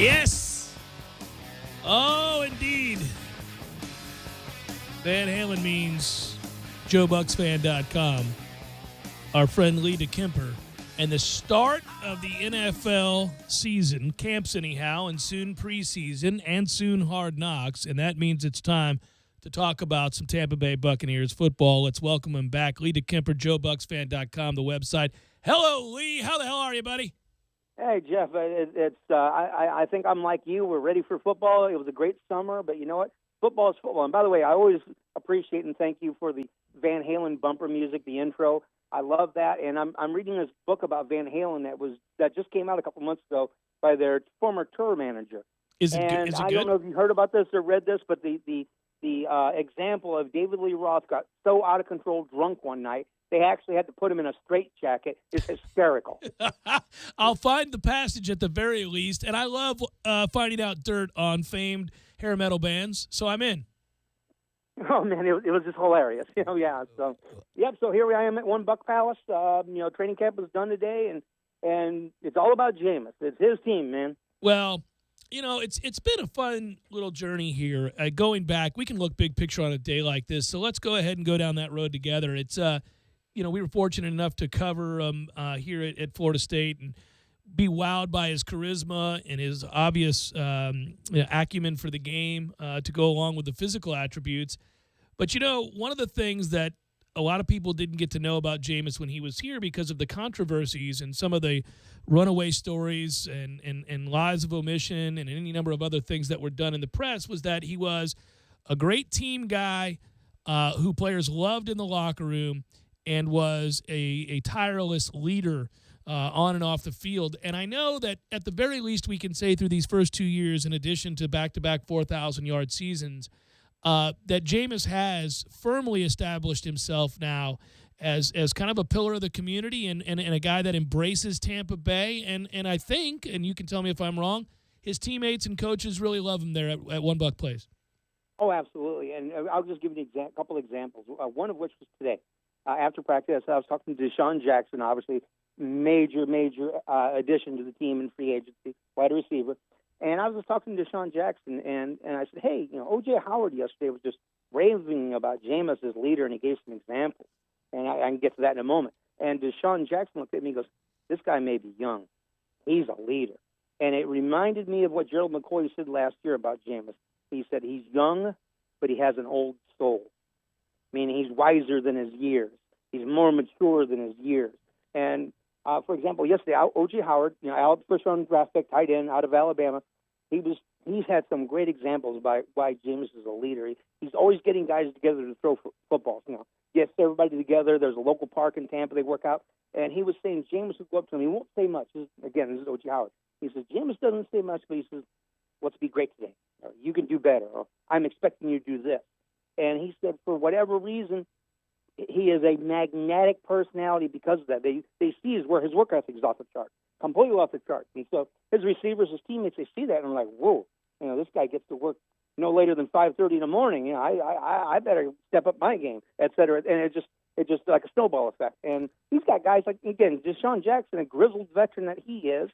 Yes. Oh, indeed. Van Halen means JoeBucksFan.com. Our friend Lee Diekemper. And the start of the NFL season, camps anyhow, and soon preseason, and soon Hard Knocks. And that means it's time to talk about some Tampa Bay Buccaneers football. Let's welcome him back. Lee Diekemper, JoeBucksFan.com, the website. Hello, Lee. How the hell are you, buddy? Hey, Jeff. I think I'm like you. We're ready for football. It was a great summer, but you know what? Football is football. And by the way, I always appreciate and thank you for the Van Halen bumper music, the intro. I love that, and I'm reading this book about Van Halen that just came out a couple months ago by their former tour manager. Is it good? I don't know if you heard about this or read this, but the example of David Lee Roth got so out of control drunk one night they actually had to put him in a straitjacket. It's hysterical. I'll find the passage at the very least, and I love finding out dirt on famed hair metal bands, so I'm in. Oh man, it was just hilarious. Yeah. So, So here I am at One Buck Palace. Training camp was done today, and it's all about Jameis. It's his team, man. Well, it's been a fun little journey here. Going back, we can look big picture on a day like this. So let's go ahead and go down that road together. It's we were fortunate enough to cover here at Florida State and be wowed by his charisma and his obvious acumen for the game to go along with the physical attributes. But, one of the things that a lot of people didn't get to know about Jameis when he was here because of the controversies and some of the runaway stories and lies of omission and any number of other things that were done in the press was that he was a great team guy who players loved in the locker room and was a tireless leader on and off the field. And I know that at the very least we can say through these first 2 years, in addition to back-to-back 4,000-yard seasons, that Jameis has firmly established himself now as kind of a pillar of the community and a guy that embraces Tampa Bay. And I think, and you can tell me if I'm wrong, his teammates and coaches really love him there at One Buck Place. Oh, absolutely. And I'll just give you a couple examples, one of which was today. After practice, I was talking to Deshaun Jackson, obviously major addition to the team in free agency, wide receiver. And I was just talking to Deshaun Jackson, and I said, hey, O.J. Howard yesterday was just raving about Jameis as leader, and he gave some examples. And I can get to that in a moment. And Deshaun Jackson looked at me and goes, this guy may be young. He's a leader. And it reminded me of what Gerald McCoy said last year about Jameis. He said he's young, but he has an old soul. Meaning he's wiser than his years. He's more mature than his years. And, for example, yesterday, O.J. Howard, first-round draft pick, tight end out of Alabama, he's had some great examples by why Jameis is a leader. He's always getting guys together to throw footballs. Gets everybody together. There's a local park in Tampa they work out. And he was saying Jameis would go up to him. He won't say much. This is O.J. Howard. He says, Jameis doesn't say much, but he says, let's be great today. Or, you can do better. Or, I'm expecting you to do this. And he said, for whatever reason, he is a magnetic personality because of that. They see his work ethic is off the chart, completely off the chart. And so his receivers, his teammates, they see that and they're like, whoa, this guy gets to work no later than 5:30 in the morning. I better step up my game, et cetera. And it just like a snowball effect. And he's got guys like, again, Deshaun Jackson, a grizzled veteran that he is,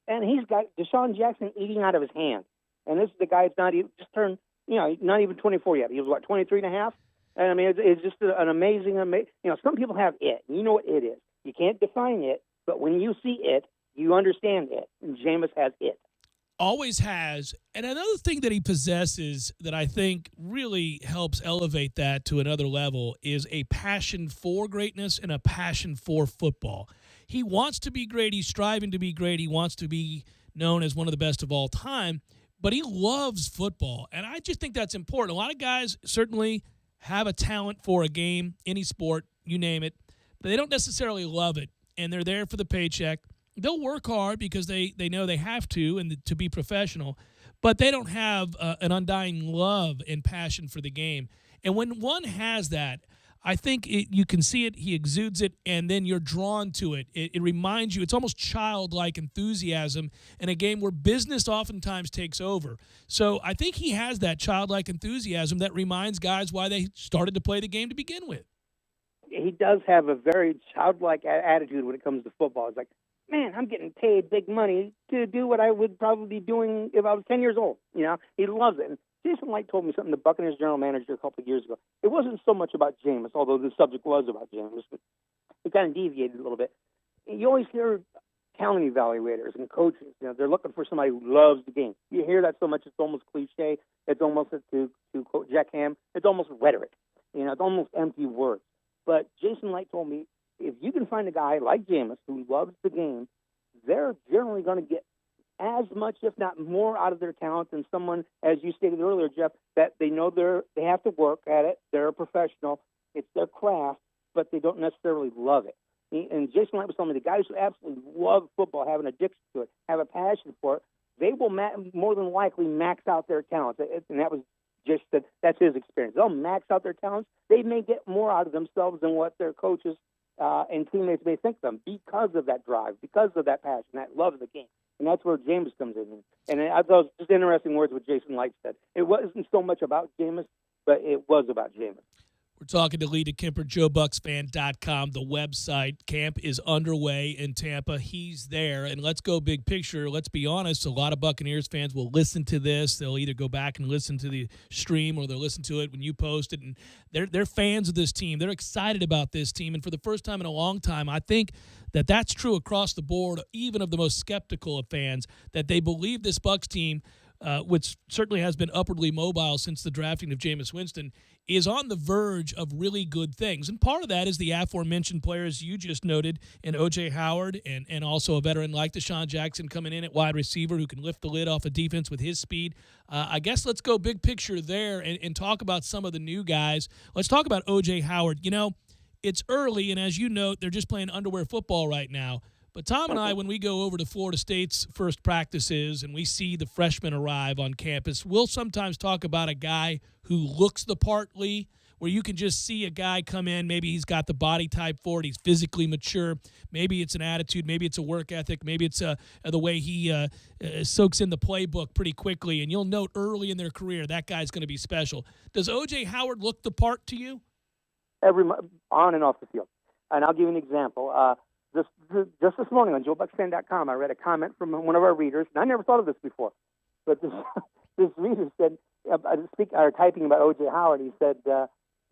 and he's got Deshaun Jackson eating out of his hand. And this is the guy that's not even just turned, not even 24 yet. He was, 23 and a half? And, I mean, it's just an amazing, some people have it. You know what it is. You can't define it, but when you see it, you understand it. And Jameis has it. Always has. And another thing that he possesses that I think really helps elevate that to another level is a passion for greatness and a passion for football. He wants to be great. He's striving to be great. He wants to be known as one of the best of all time. But he loves football. And I just think that's important. A lot of guys certainly have a talent for a game, any sport, you name it, but they don't necessarily love it, and they're there for the paycheck. They'll work hard because they know they have to and to be professional, but they don't have an undying love and passion for the game. And when one has that, I think you can see it, he exudes it, and then you're drawn to it. It reminds you, it's almost childlike enthusiasm in a game where business oftentimes takes over. So I think he has that childlike enthusiasm that reminds guys why they started to play the game to begin with. he does have a very childlike attitude when it comes to football. It's like, man, I'm getting paid big money to do what I would probably be doing if I was 10 years old. He loves it. And Jason Light told me something, the Buccaneers general manager, a couple of years ago. It wasn't so much about Jameis, although the subject was about Jameis. But it kind of deviated a little bit. You always hear talent evaluators and coaches. They're looking for somebody who loves the game. You hear that so much, it's almost cliche. It's almost, to quote Jack Ham, it's almost rhetoric. It's almost empty words. But Jason Light told me, if you can find a guy like Jameis who loves the game, they're generally going to get as much, if not more, out of their talent than someone, as you stated earlier, Jeff, that they know they have to work at it. They're a professional. It's their craft, but they don't necessarily love it. And Jason Light was telling me the guys who absolutely love football, have an addiction to it, have a passion for it, they will more than likely max out their talents. And that was just that's his experience. They'll max out their talents. They may get more out of themselves than what their coaches and teammates may think of them because of that drive, because of that passion, that love of the game. And that's where Jameis comes in. And I thought it was just interesting words what Jason Light said. It wasn't so much about Jameis, but it was about Jameis. We're talking to Lee Diekemper, JoeBucksFan.com. The website. Camp is underway in Tampa. He's there. And let's go big picture. Let's be honest, a lot of Buccaneers fans will listen to this. They'll either go back and listen to the stream or they'll listen to it when you post it. And they're fans of this team. They're excited about this team. And for the first time in a long time, I think that's true across the board, even of the most skeptical of fans, that they believe this Bucs team, which certainly has been upwardly mobile since the drafting of Jameis Winston, is on the verge of really good things. And part of that is the aforementioned players you just noted in O.J. Howard and also a veteran like Deshaun Jackson coming in at wide receiver who can lift the lid off a defense with his speed. I guess let's go big picture there and talk about some of the new guys. Let's talk about O.J. Howard. It's early, and as you note, they're just playing underwear football right now. But Tom and I, when we go over to Florida State's first practices and we see the freshmen arrive on campus, we'll sometimes talk about a guy who looks the part, Lee, where you can just see a guy come in. Maybe he's got the body type for it. He's physically mature. Maybe it's an attitude. Maybe it's a work ethic. Maybe it's the way he soaks in the playbook pretty quickly. And you'll note early in their career that guy's going to be special. Does O.J. Howard look the part to you? On and off the field. And I'll give you an example. Just this morning on JoeBucksFan.com, I read a comment from one of our readers, and I never thought of this before. But this reader said, typing about O.J. Howard, he said,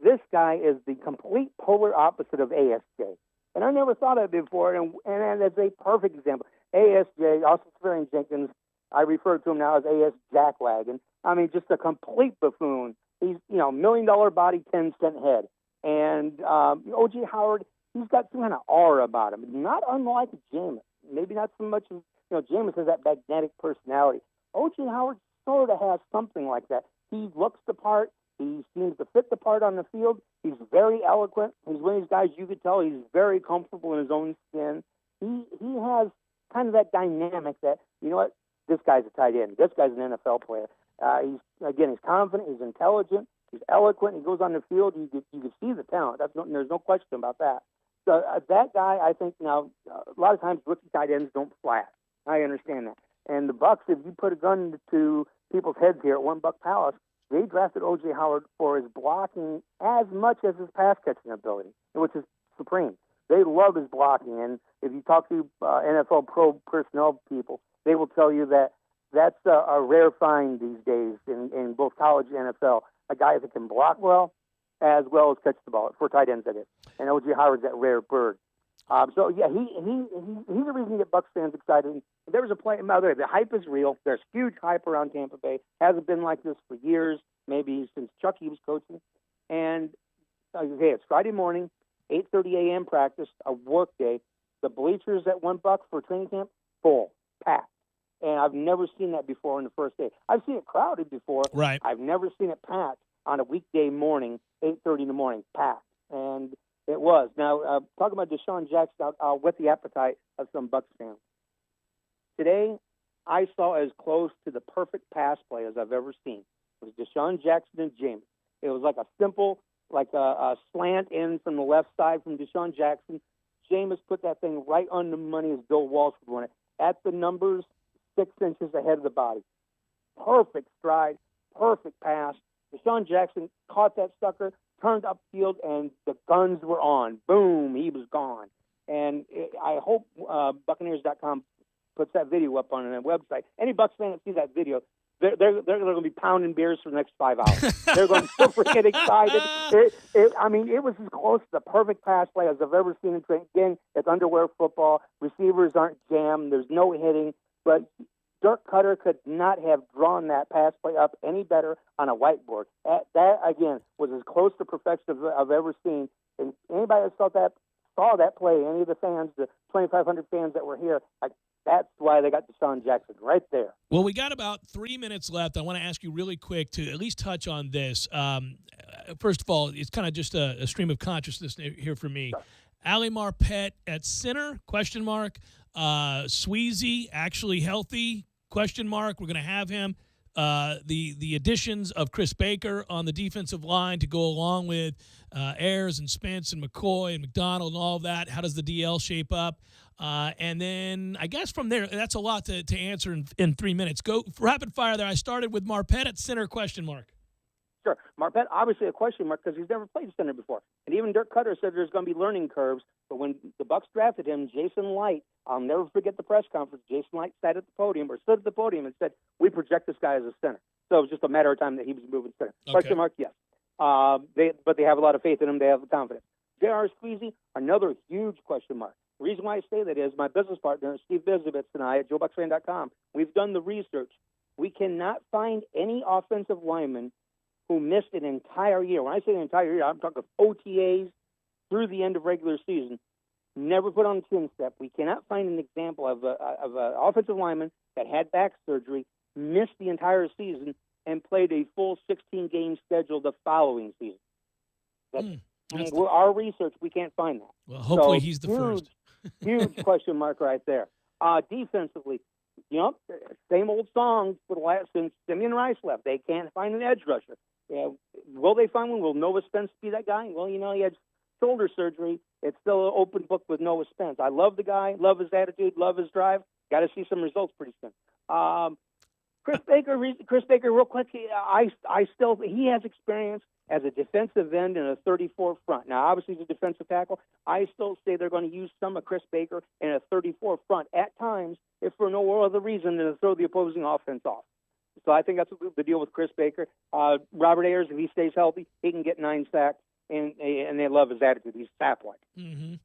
this guy is the complete polar opposite of ASJ. And I never thought of it before, and that's a perfect example. ASJ, Austin Swearingen-Jenkins, I refer to him now as AS Jackwagon. I mean, just a complete buffoon. He's, $1 million body, 10-cent head. And O.J. Howard, he's got some kind of aura about him, not unlike Jameis. Maybe not so much as, Jameis has that magnetic personality. O.J. Howard sort of has something like that. He looks the part. He seems to fit the part on the field. He's very eloquent. He's one of these guys you could tell he's very comfortable in his own skin. He has kind of that dynamic that, this guy's a tight end. This guy's an NFL player. He's confident. He's intelligent. He's eloquent. He goes on the field. You can see the talent. There's no question about that. So that guy, I think now, a lot of times rookie tight ends don't flash. I understand that. And the Bucs, if you put a gun to people's heads here at One Buck Palace, they drafted O.J. Howard for his blocking as much as his pass catching ability, which is supreme. They love his blocking. And if you talk to NFL pro personnel people, they will tell you that that's a rare find these days in both college and NFL. A guy that can block well as catch the ball, for tight ends, that is. And O.J. Howard's that rare bird. He's the reason to get Bucs fans excited. There was a play, by the way, the hype is real. There's huge hype around Tampa Bay. Hasn't been like this for years, maybe since Chucky was coaching. And, it's Friday morning, 8:30 a.m. practice, a work day. The bleachers at One Buck for training camp, full, packed. And I've never seen that before on the first day. I've seen it crowded before. Right. I've never seen it packed on a weekday morning, 8:30 in the morning, packed. And it was. Now, talking about Deshaun Jackson, I'll whet the appetite of some Bucs fans. Today, I saw as close to the perfect pass play as I've ever seen. It was Deshaun Jackson and Jameis. It was like a simple, a slant in from the left side from Deshaun Jackson. Jameis put that thing right on the money as Bill Walsh would want it. At the numbers, 6 inches ahead of the body. Perfect stride, perfect pass. Deshaun Jackson caught that sucker, turned upfield, and the guns were on. Boom, he was gone. And I hope Buccaneers.com puts that video up on their website. Any Bucs fan that sees that video, they're going to be pounding beers for the next 5 hours. They're going to be so freaking excited. It was as close to the perfect pass play as I've ever seen in training. Again, it's underwear football. Receivers aren't jammed. There's no hitting. But Dirk Cutter could not have drawn that pass play up any better on a whiteboard. That again, was as close to perfection as I've ever seen. And anybody that saw that play, any of the fans, the 2,500 fans that were here, that's why they got Deshaun Jackson right there. Well, we got about 3 minutes left. I want to ask you really quick to at least touch on this. First of all, it's kind of just a stream of consciousness here for me. Sure. Ali Marpet at center, ? Sweezy actually healthy, ? We're going to have him. The additions of Chris Baker on the defensive line to go along with Ayers and Spence and McCoy and McDonald and all of that. How does the DL shape up? And then I guess from there, that's a lot to answer in 3 minutes. Go for rapid fire there. I started with Marpet at center, ? Sure. Marpet, obviously a question mark because he's never played center before. And even Dirk Cutter said there's going to be learning curves. But when the Bucs drafted him, Jason Light, I'll never forget the press conference. Jason Light stood at the podium and said, we project this guy as a center. So it was just a matter of time that he was moving center. Okay. Question mark, yes. But they have a lot of faith in him. They have the confidence. J.R. Squeezy, another huge question mark. The reason why I say that is my business partner, Steve Bizovitz, and I at JoeBucksFan.com, we've done the research. We cannot find any offensive lineman who missed an entire year. When I say an entire year, I'm talking OTAs through the end of regular season. Never put on a chin step. We cannot find an example of an offensive lineman that had back surgery, missed the entire season, and played a full 16-game schedule the following season. Our research, we can't find that. Well, hopefully he's the first. Huge question mark right there. Defensively, same old songs for the last since Simeon Rice left. They can't find an edge rusher. Will they find one? Will Noah Spence be that guy? Well, he had shoulder surgery. It's still an open book with Noah Spence. I love the guy, love his attitude, love his drive. Got to see some results pretty soon. Chris Baker, real quick. He has experience as a defensive end in a 34 front. Now, obviously, he's a defensive tackle. I still say they're going to use some of Chris Baker in a 34 front at times, if for no other reason than to throw the opposing offense off. So I think that's the deal with Chris Baker. Robert Ayers, if he stays healthy, he can get 9 sacks, and they love his attitude. He's sap-like. Mm-hmm.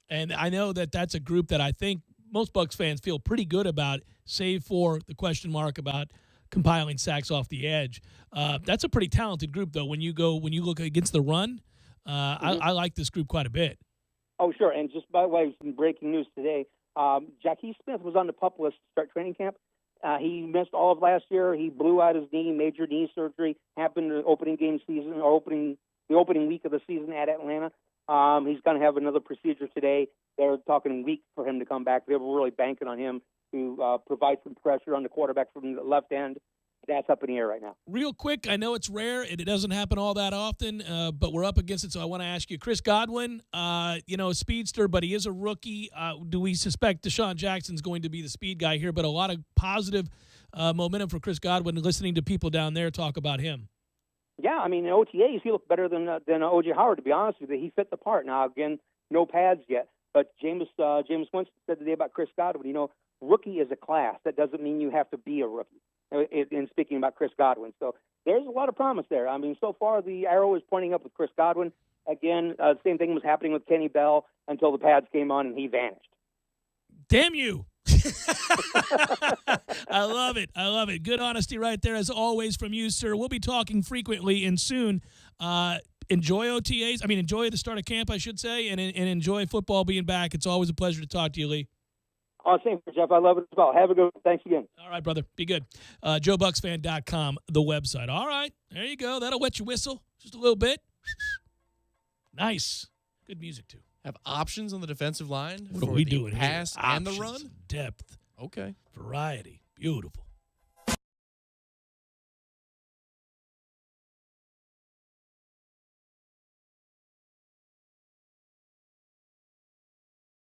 And I know that's a group that I think most Bucs fans feel pretty good about, save for the question mark about compiling sacks off the edge. That's a pretty talented group, though. When you look against the run, I like this group quite a bit. Oh, sure. And just by the way, some breaking news today. Jakeem Smith was on the PUP list to start training camp. He missed all of last year. He blew out his knee, major knee surgery, happened in the opening week of the season at Atlanta. He's going to have another procedure today. They're talking weeks for him to come back. They were really banking on him to provide some pressure on the quarterback from the left end. That's up in the air right now. Real quick, I know it's rare and it doesn't happen all that often, but we're up against it, so I want to ask you. Chris Godwin, speedster, but he is a rookie. Do we suspect Deshaun Jackson's going to be the speed guy here? But a lot of positive momentum for Chris Godwin, listening to people down there talk about him. Yeah, in OTAs, he looked better than O.J. Howard, to be honest with you. He fit the part. Now, again, no pads yet. But Jameis Winston said today about Chris Godwin, rookie is a class. That doesn't mean you have to be a rookie, in speaking about Chris Godwin. So there's a lot of promise there. So far the arrow is pointing up with Chris Godwin. Again, the same thing was happening with Kenny Bell until the pads came on and he vanished. Damn you. I love it. Good honesty right there, as always, from you, sir. We'll be talking frequently and soon. Enjoy OTAs. Enjoy the start of camp, I should say, and enjoy football being back. It's always a pleasure to talk to you, Lee. Oh, same for Jeff. I love it as well. Have a good one. Thanks again. All right, brother. Be good. JoeBucksFan.com, the website. All right. There you go. That'll wet your whistle just a little bit. Nice. Good music, too. Have options on the defensive line what for are we the doing pass here? and the Options, run? depth. Okay. Variety. Beautiful.